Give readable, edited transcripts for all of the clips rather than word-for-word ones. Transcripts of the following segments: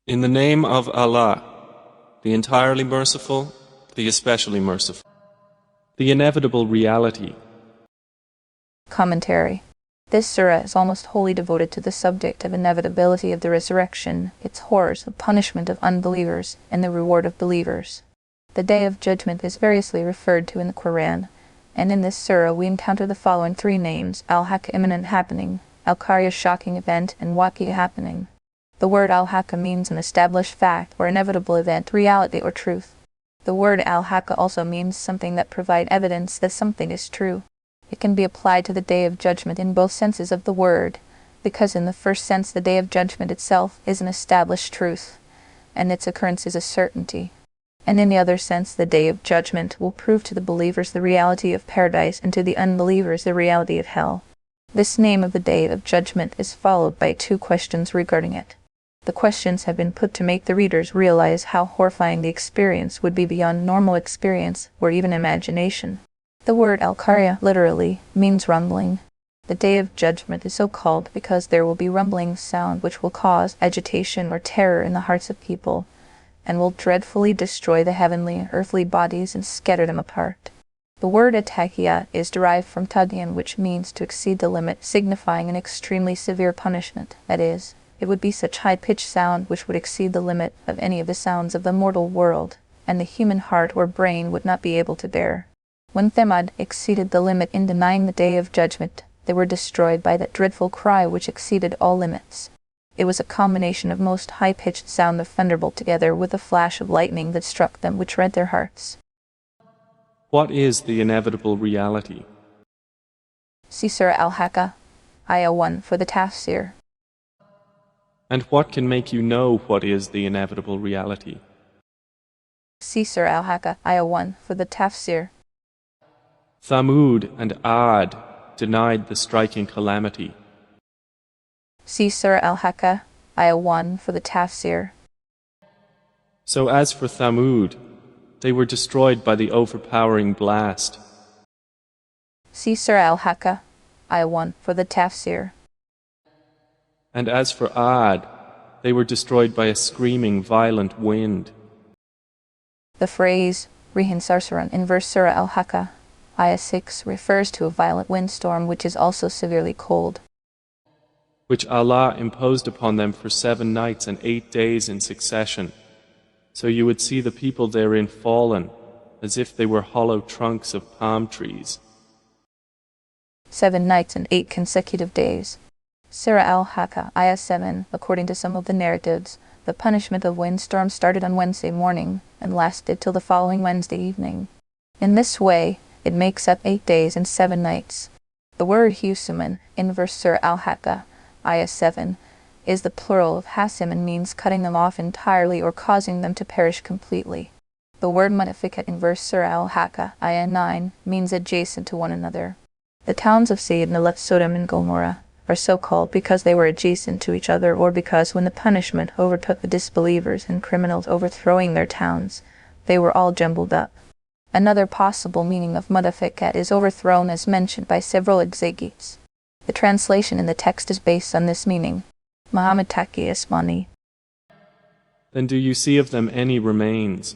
In the name of Allah, the entirely merciful, the especially merciful. The inevitable reality. Commentary. This surah is almost wholly devoted to the subject of inevitability of the resurrection, its horrors, the punishment of unbelievers, and the reward of believers. The Day of Judgment is variously referred to in the Quran, and in this surah we encounter the following three names: Al-Haqqah, imminent happening; Al-Qaryah, shocking event; and Waqi', happening. The word Al-Haqqah means an established fact or inevitable event, reality or truth. The word Al-Haqqah also means something that provides evidence that something is true. It can be applied to the Day of Judgment in both senses of the word, because in the first sense the Day of Judgment itself is an established truth, and its occurrence is a certainty. And in the other sense, the Day of Judgment will prove to the believers the reality of paradise and to the unbelievers the reality of hell. This name of the Day of Judgment is followed by two questions regarding it. The questions have been put to make the readers realize how horrifying the experience would be beyond normal experience or even imagination. The word Al-Qaryah literally means rumbling. The Day of Judgment is so called because there will be rumbling sound which will cause agitation or terror in the hearts of people, and will dreadfully destroy the heavenly and earthly bodies and scatter them apart. The word At-Taqiyah is derived from Tagyan, which means to exceed the limit, signifying an extremely severe punishment, that is, it would be such high-pitched sound which would exceed the limit of any of the sounds of the mortal world, and the human heart or brain would not be able to bear. When Thamud exceeded the limit in denying the Day of Judgment, they were destroyed by that dreadful cry which exceeded all limits. It was a combination of most high-pitched sound of thunderbolt together with a flash of lightning that struck them, which rent their hearts. What is the inevitable reality? See Surah Al-Haqqah, Ayah 1 for the Tafsir. And what can make you know what is the inevitable reality? See Surah Al-Haqqah, Ayah 1 for the Tafsir. Thamud and Ad denied the striking calamity. See Surah Al-Haqqah, Ayah 1 for the Tafsir. So as for Thamud, they were destroyed by the overpowering blast. See Surah Al-Haqqah, Ayah 1 for the Tafsir. And as for Ad, they were destroyed by a screaming, violent wind. The phrase Rihin Sarsaran in verse Surah Al-Haqqah, Ayah 6 refers to a violent windstorm which is also severely cold, which Allah imposed upon them for 7 nights and 8 days in succession. So you would see the people therein fallen, as if they were hollow trunks of palm trees. 7 nights and 8 consecutive days. Surah Al-Haqqah, Ayah 7, according to some of the narratives, the punishment of windstorm started on Wednesday morning and lasted till the following Wednesday evening. In this way, it makes up 8 days and 7 nights. The word Husuman in verse Surah Al-Haqqah, Ayah 7, is the plural of Hasim and means cutting them off entirely or causing them to perish completely. The word Mutafikat in verse Surah Al-Haqqah, Ayah 9, means adjacent to one another. The towns of Sayyidina Sodom and Gomorrah are so called because they were adjacent to each other, or because when the punishment overtook the disbelievers and criminals overthrowing their towns, they were all jumbled up. Another possible meaning of Mutafikat is overthrown, as mentioned by several exegetes. The translation in the text is based on this meaning. Muhammad Taqi Ismani. Then do you see of them any remains?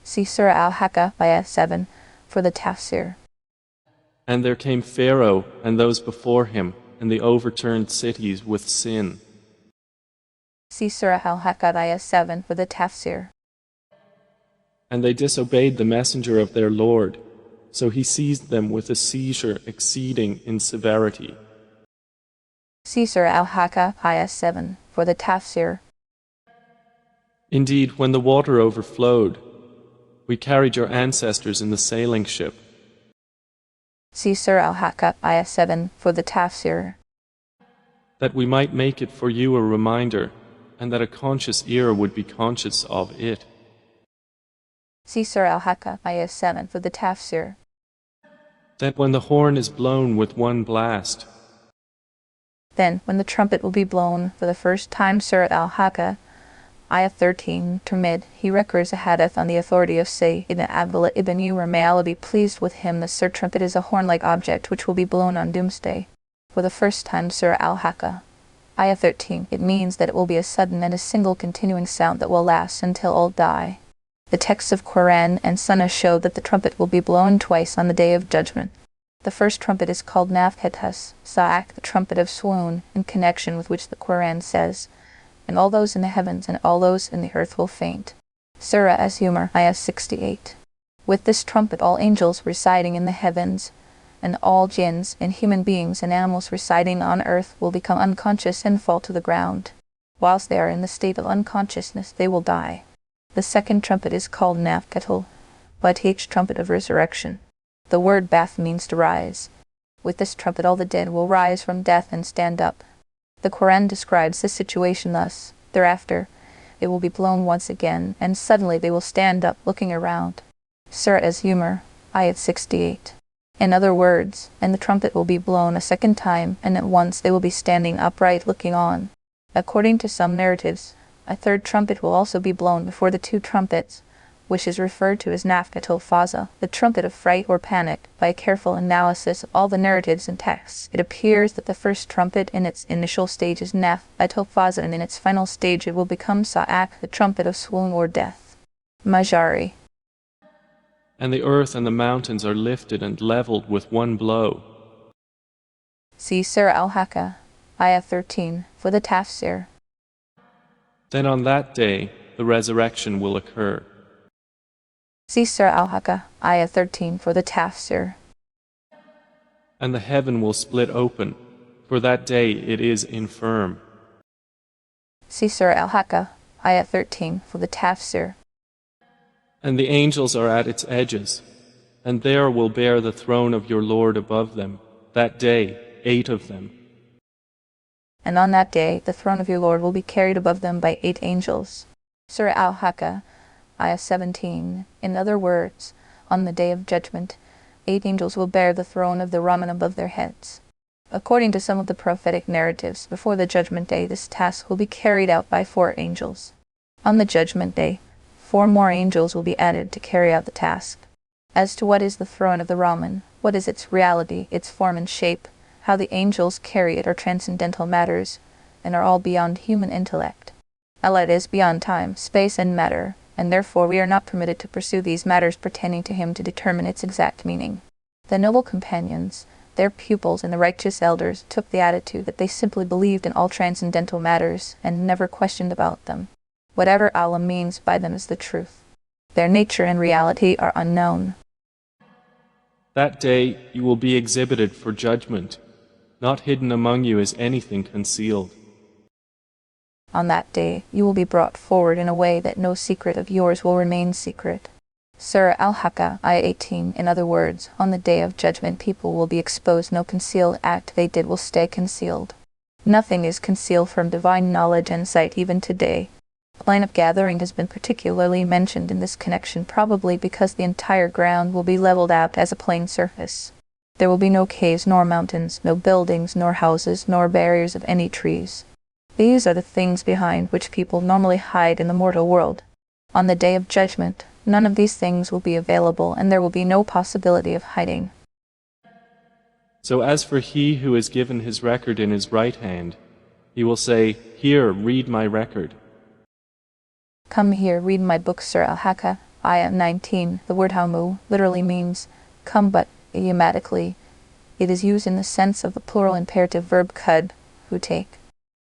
See Surah Al-Haqqah, Ayah 7, for the Tafsir. And there came Pharaoh and those before him, and the overturned cities with sin. See Surah Al-Haqqah, Ayah 7 for the Tafsir. And they disobeyed the messenger of their Lord, so he seized them with a seizure exceeding in severity. See Surah Al-Haqqah, Ayah 7 for the Tafsir. Indeed, when the water overflowed, we carried your ancestors in the sailing ship. See Surah Al-Haqqah, Ayah 7 for the Tafsir. That we might make it for you a reminder, and that a conscious ear would be conscious of it. See Surah Al-Haqqah, Ayah 7 for the Tafsir. That when the horn is blown with one blast, then when the trumpet will be blown for the first time, Surah Al-Haqqah, Ayah 13, Termid, he records a hadith on the authority of Say ibn Abdullah ibn Umar, may Allah be pleased with him. The Surah trumpet is a horn-like object which will be blown on doomsday. For the first time, Surah Al-Haqqah, Ayah 13. It means that it will be a sudden and a single continuing sound that will last until all die. The texts of Quran and Sunnah show that the trumpet will be blown twice on the Day of Judgment. The first trumpet is called Nafkhatus, Sa'ak, the trumpet of swoon, in connection with which the Quran says, "And all those in the heavens and all those in the earth will faint." Surah As-Zumar, Ayah 68. With this trumpet all angels residing in the heavens, and all jinns and human beings and animals residing on earth will become unconscious and fall to the ground. Whilst they are in the state of unconsciousness, they will die. The second trumpet is called Nafkatul, Bath, trumpet of resurrection. The word bath means to rise. With this trumpet all the dead will rise from death and stand up. The Quran describes this situation thus: thereafter, it will be blown once again, and suddenly they will stand up, looking around. Surah Az-Zumar, Ayat 68. In other words, and the trumpet will be blown a second time, and at once they will be standing upright, looking on. According to some narratives, a third trumpet will also be blown before the two trumpets, which is referred to as Nafkatul Faza, the trumpet of fright or panic. By a careful analysis of all the narratives and texts, it appears that the first trumpet in its initial stage is Nafkatul Faza, and in its final stage it will become Sa'ak, the trumpet of swoon or death. Majari. And the earth and the mountains are lifted and leveled with one blow. See Surah Al-Haqqah, Ayah 13, for the Tafsir. Then on that day, the resurrection will occur. See Surah Al-Haqqah, Ayah 13, for the Tafsir. And the heaven will split open, for that day it is infirm. See Surah Al-Haqqah, Ayah 13, for the Tafsir. And the angels are at its edges, and there will bear the throne of your Lord above them. That day, 8 of them. And on that day, the throne of your Lord will be carried above them by 8 angels. Surah Al-Haqqah, Ayah 17. In other words, on the Day of Judgment, 8 angels will bear the throne of the Rahman above their heads. According to some of the prophetic narratives, before the Judgment Day, this task will be carried out by 4 angels. On the Judgment Day, 4 more angels will be added to carry out the task. As to what is the throne of the Rahman, what is its reality, its form and shape, how the angels carry it are transcendental matters, and are all beyond human intellect. Allah is beyond time, space, and matter, and therefore we are not permitted to pursue these matters pertaining to him to determine its exact meaning. The noble companions, their pupils and the righteous elders, took the attitude that they simply believed in all transcendental matters and never questioned about them. Whatever Allah means by them is the truth. Their nature and reality are unknown. That day you will be exhibited for judgment. Not hidden among you is anything concealed. On that day you will be brought forward in a way that no secret of yours will remain secret. Surah Al-Haqqah, Ayah 18. In other words, on the Day of Judgment people will be exposed. No concealed act they did will stay concealed. Nothing is concealed from divine knowledge and sight even today. The line of gathering has been particularly mentioned in this connection, probably because the entire ground will be leveled out as a plain surface. There will be no caves nor mountains, no buildings nor houses, nor barriers of any trees. These are the things behind which people normally hide in the mortal world. On the Day of Judgment, none of these things will be available, and there will be no possibility of hiding. So as for he who is given his record in his right hand, he will say, "Here, read my record." Come here, read my book. Surah Al-Haqqah, Ayah 19. The word Hamu literally means come, but idiomatically it is used in the sense of the plural imperative verb kud, who take.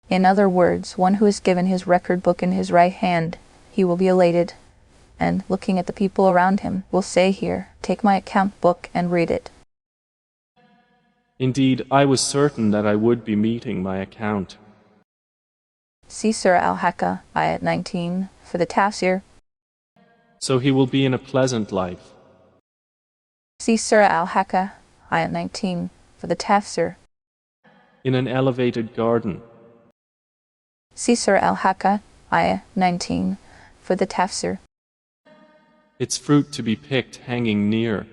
In other words, one who is given his record book in his right hand, he will be elated, and looking at the people around him, will say, "Here, take my account book and read it." Indeed, I was certain that I would be meeting my account. See Surah Al-Haqqah, Ayah 19, for the Tafsir. So he will be in a pleasant life. See Surah Al-Haqqah, Ayah 19, for the Tafsir. In an elevated garden. See Surah Al-Haqqah, Ayah 19, for the Tafsir. Its fruit to be picked hanging near.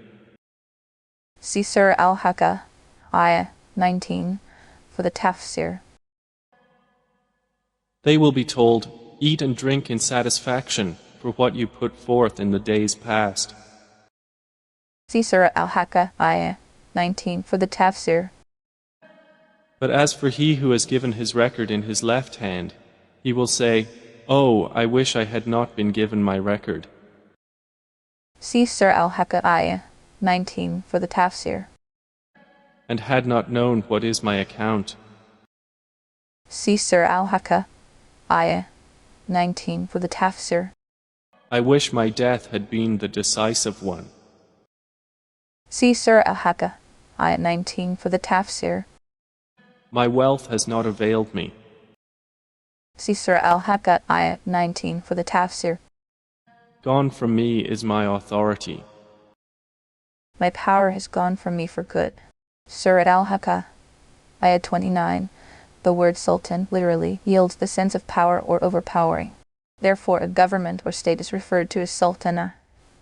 See Surah Al-Haqqah, Ayah 19, for the Tafsir. They will be told, "Eat and drink in satisfaction for what you put forth in the days past." See Surah Al-Haqqah, Ayah 19, for the Tafsir. But as for he who has given his record in his left hand, he will say, "Oh, I wish I had not been given my record." See Surah Al-Haqqah ayah 19 for the Tafsir. And had not known what is my account. See Surah Al-Haqqah ayah 19 for the Tafsir. I wish my death had been the decisive one. See Surah Al-Haqqah ayah 19 for the Tafsir. My wealth has not availed me. See Surah Al-Haqqah ayah 19 for the Tafsir. Gone from me is my authority. My power has gone from me for good. Surah Al-Haqqah ayah 29. The word sultan literally yields the sense of power or overpowering. Therefore, a government or state is referred to as sultana,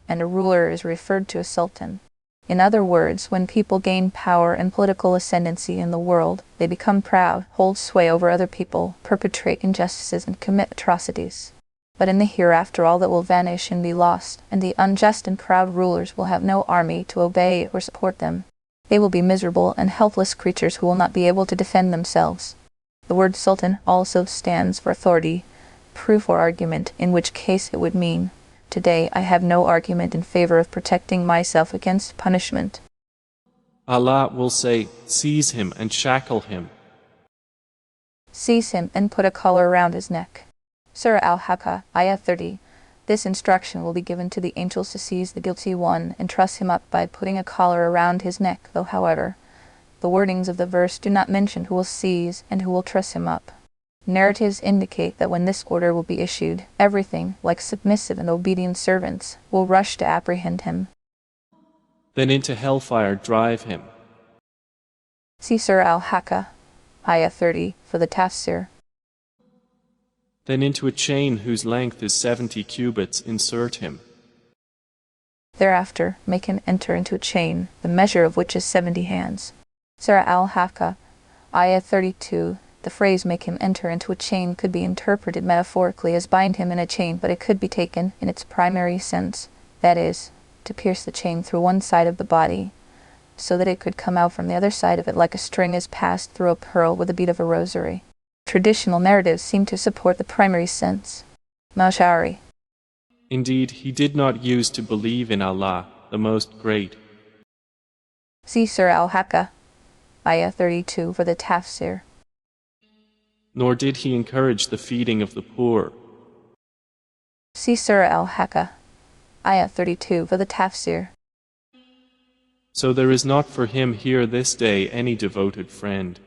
and a ruler is referred to as sultan. In other words, when people gain power and political ascendancy in the world, they become proud, hold sway over other people, perpetrate injustices, and commit atrocities. But in the hereafter all that will vanish and be lost, and the unjust and proud rulers will have no army to obey or support them. They will be miserable and helpless creatures who will not be able to defend themselves. The word sultan also stands for authority, proof or argument, in which case it would mean, "Today I have no argument in favor of protecting myself against punishment." Allah will say, "Seize him and shackle him." Seize him and put a collar around his neck. Surah Al-Haqqah ayah 30. This instruction will be given to the angels to seize the guilty one and truss him up by putting a collar around his neck, though however, the wordings of the verse do not mention who will seize and who will truss him up. Narratives indicate that when this order will be issued, everything, like submissive and obedient servants, will rush to apprehend him. Then into hellfire drive him. See Surah Al-Haqqah ayah 30 for the Tafsir. Then into a chain whose length is 70 cubits insert him. Thereafter make him enter into a chain, the measure of which is 70 hands. Surah Al-Haqqah ayah 32. The phrase "make him enter into a chain" could be interpreted metaphorically as bind him in a chain, but it could be taken in its primary sense, that is, to pierce the chain through one side of the body, so that it could come out from the other side of it like a string is passed through a pearl with the bead of a rosary. Traditional narratives seem to support the primary sense. Mashari. Indeed, he did not use to believe in Allah, the Most Great. See Surah Al-Haqqah ayah 32 for the Tafsir. Nor did he encourage the feeding of the poor. See Surah Al-Haqqah ayah 32 for the Tafsir. So there is not for him here this day any devoted friend.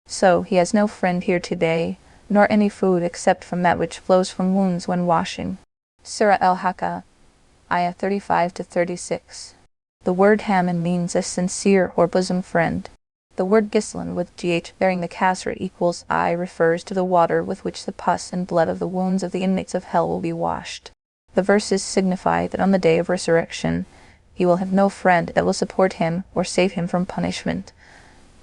So he has no friend here today, nor any food except from that which flows from wounds when washing. Surah Al-Haqqah ayah 35 to 36. The word Haman means a sincere or bosom friend. The word Gislan with gh bearing the kasra equals I refers to the water with which the pus and blood of the wounds of the inmates of hell will be washed. The verses signify that on the day of resurrection, he will have no friend that will support him or save him from punishment,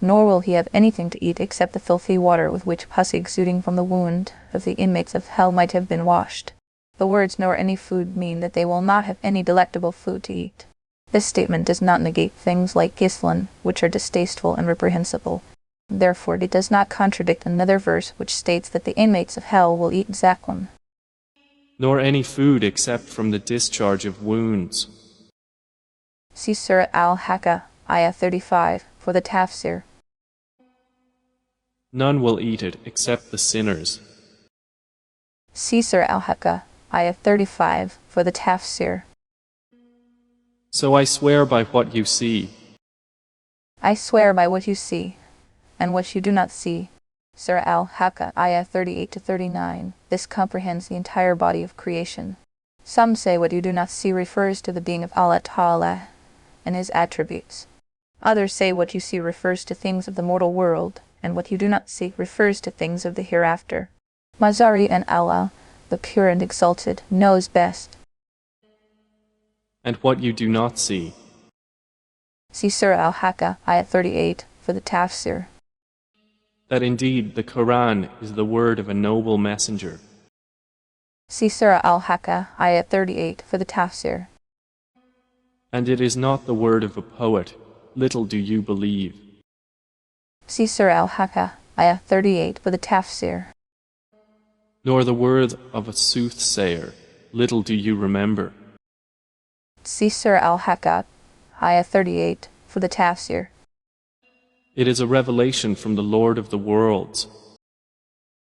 nor will he have anything to eat except the filthy water with which pus exuding from the wound of the inmates of hell might have been washed. The words "nor any food" mean that they will not have any delectable food to eat. This statement does not negate things like gislan, which are distasteful and reprehensible. Therefore, it does not contradict another verse which states that the inmates of hell will eat zakum. Nor any food except from the discharge of wounds. See Surah Al-Haqqah ayah 35 for the Tafsir. None will eat it except the sinners. See Surah Al-Haqqah ayah 35 for the Tafsir. So I swear by what you see. I swear by what you see, and what you do not see. Surah Al-Haqqah ayah 38 to 39. This comprehends the entire body of creation. Some say what you do not see refers to the being of Allah Ta'ala and His attributes. Others say what you see refers to things of the mortal world, and what you do not see refers to things of the hereafter. Mazari and Allah, the pure and exalted, knows best. And what you do not see. See Surah Al-Haqqah ayah 38 for the Tafsir. That indeed the Quran is the word of a noble messenger. See Surah Al-Haqqah ayah 38 for the Tafsir. And it is not the word of a poet, little do you believe. See Surah Al-Haqqah, Ayah 38 for the Tafsir. Nor the word of a soothsayer, little do you remember. See Surah Al-Haqqah, Ayah 38 for the Tafsir. It is a revelation from the Lord of the worlds.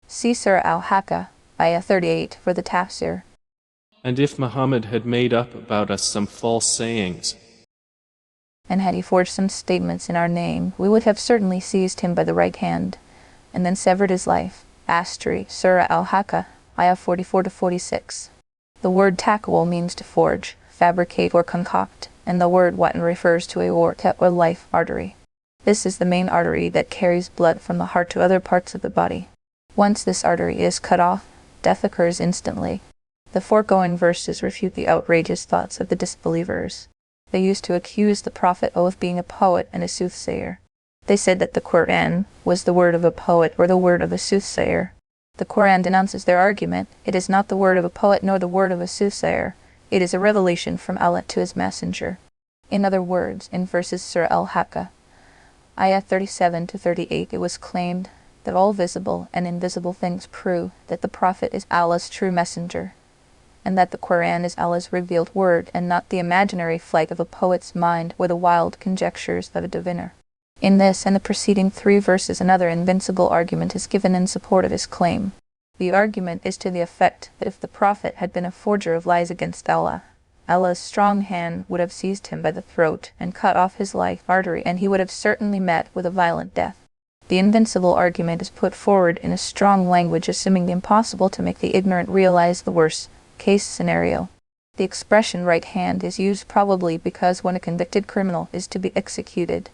See Surah Al-Haqqah, Ayah 38 for the Tafsir. And if Muhammad had made up about us some false sayings, and had he forged some statements in our name, we would have certainly seized him by the right hand, and then severed his life. Surah Al-Haqqah, Ayah 44-46. The word takwal means to forge, fabricate or concoct, and the word watan refers to a aorta or life artery. This is the main artery that carries blood from the heart to other parts of the body. Once this artery is cut off, death occurs instantly. The foregoing verses refute the outrageous thoughts of the disbelievers. They used to accuse the Prophet of being a poet and a soothsayer. They said that the Qur'an was the word of a poet or the word of a soothsayer. The Qur'an denounces their argument. It is not the word of a poet nor the word of a soothsayer. It is a revelation from Allah to His Messenger. In other words, in verses Surah Al-Haqqah, Ayah 37-38, it was claimed that all visible and invisible things prove that the Prophet is Allah's true messenger, and that the Qur'an is Allah's revealed word and not the imaginary flight of a poet's mind or the wild conjectures of a diviner. In this and the preceding 3 verses another invincible argument is given in support of his claim. The argument is to the effect that if the Prophet had been a forger of lies against Allah, Allah's strong hand would have seized him by the throat and cut off his life artery, and he would have certainly met with a violent death. The invincible argument is put forward in a strong language, assuming the impossible to make the ignorant realize the worst case scenario. The expression right hand is used probably because when a convicted criminal is to be executed,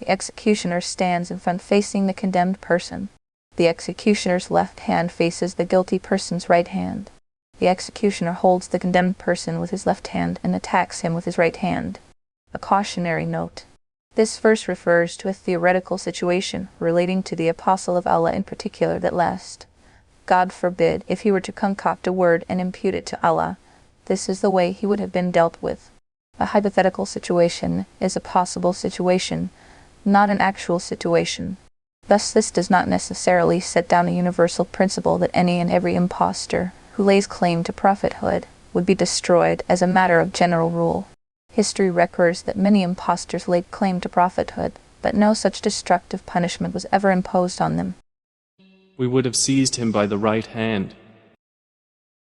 the executioner stands in front facing the condemned person. The executioner's left hand faces the guilty person's right hand. The executioner holds the condemned person with his left hand and attacks him with his right hand. A cautionary note. This verse refers to a theoretical situation relating to the Apostle of Allah in particular, that lest, God forbid, if he were to concoct a word and impute it to Allah, this is the way he would have been dealt with. A hypothetical situation is a possible situation, not an actual situation. Thus this does not necessarily set down a universal principle that any and every impostor who lays claim to prophethood would be destroyed as a matter of general rule. History records that many impostors laid claim to prophethood, but no such destructive punishment was ever imposed on them. we would have seized him by the right hand.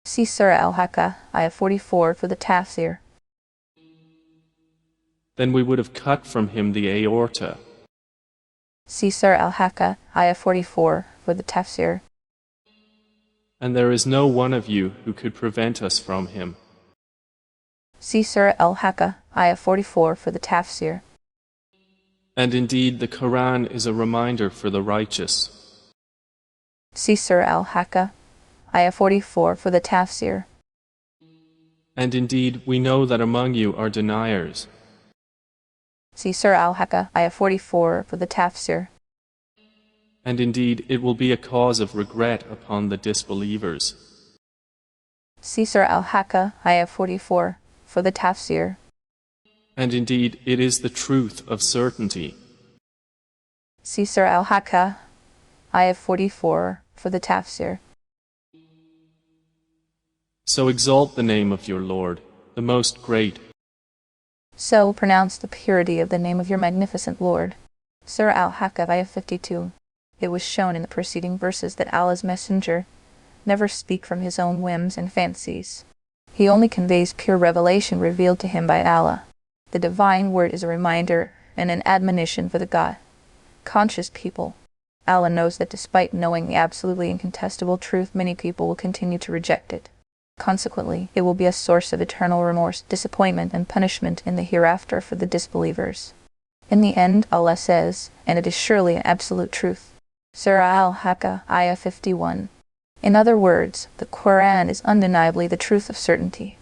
See Surah Al-Haqqah, Ayah 44 for the Tafsir. Then we would have cut from him the aorta. See Surah Al-Haqqah, Ayah 44 for the Tafsir. And there is no one of you who could prevent us from him. See Surah Al-Haqqah, Ayah 44 for the Tafsir. And indeed the Quran is a reminder for the righteous. See Surah Al-Haqqah, Ayah 44 for the Tafsir. And indeed we know that among you are deniers. See Surah Al-Haqqah, Ayah 44 for the Tafsir. And indeed it will be a cause of regret upon the disbelievers. See Surah Al-Haqqah, Ayah 44 for the Tafsir. And indeed it is the truth of certainty. See Surah Al-Haqqah, Ayah 44 for the Tafsir. So exalt the name of your Lord, the Most Great. So pronounce the purity of the name of your magnificent Lord. Surah Al-Haqqah, Ayah 52. It was shown in the preceding verses that Allah's Messenger never speaks from his own whims and fancies. He only conveys pure revelation revealed to him by Allah. The divine word is a reminder and an admonition for the God-conscious people. Allah knows that despite knowing the absolutely incontestable truth, many people will continue to reject it. Consequently, it will be a source of eternal remorse, disappointment, and punishment in the hereafter for the disbelievers. In the end, Allah says, and it is surely an absolute truth. Surah Al-Haqqah, Ayah 51. In other words, the Quran is undeniably the truth of certainty.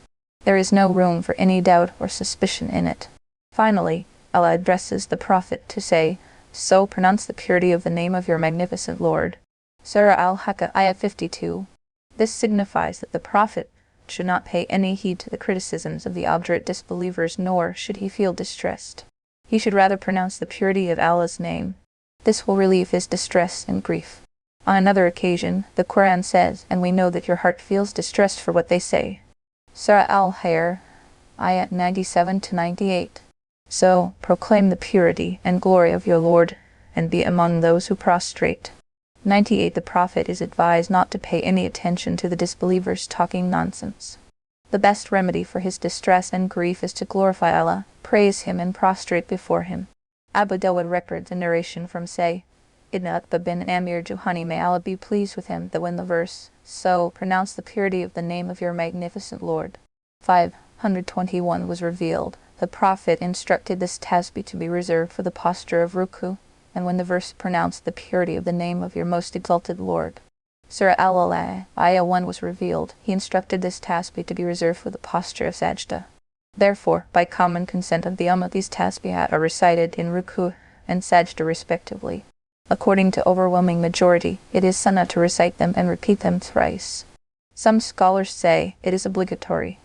There is no room for any doubt or suspicion in it. Finally, Allah addresses the Prophet to say, so pronounce the purity of the name of your magnificent Lord. Surah Al-Haqqah, Ayah 52. This signifies that the Prophet should not pay any heed to the criticisms of the obdurate disbelievers, nor should he feel distressed. He should rather pronounce the purity of Allah's name. This will relieve his distress and grief. On another occasion, the Quran says, and we know that your heart feels distressed for what they say. Surah Al-Haqqah, ayat 97-98. So, proclaim the purity and glory of your Lord, and be among those who prostrate. 98. The Prophet is advised not to pay any attention to the disbelievers talking nonsense. The best remedy for his distress and grief is to glorify Allah, praise Him, and prostrate before Him. Abu Dawud records a narration from Say, Ibn Utbah bin Amir Juhani, may Allah be pleased with him, that when the verse, so pronounce the purity of the name of your magnificent Lord, 521 was revealed, the Prophet instructed this tasbih to be reserved for the posture of ruku, and when the verse pronounced the purity of the name of your most exalted Lord, Surah Al-Alaq, ayah 1 was revealed, he instructed this tasbih to be reserved for the posture of sajda. Therefore, by common consent of the Ummah, these tasbihat are recited in ruku and sajda respectively. According to overwhelming majority, it is sunnah to recite them and repeat them thrice. Some scholars say it is obligatory.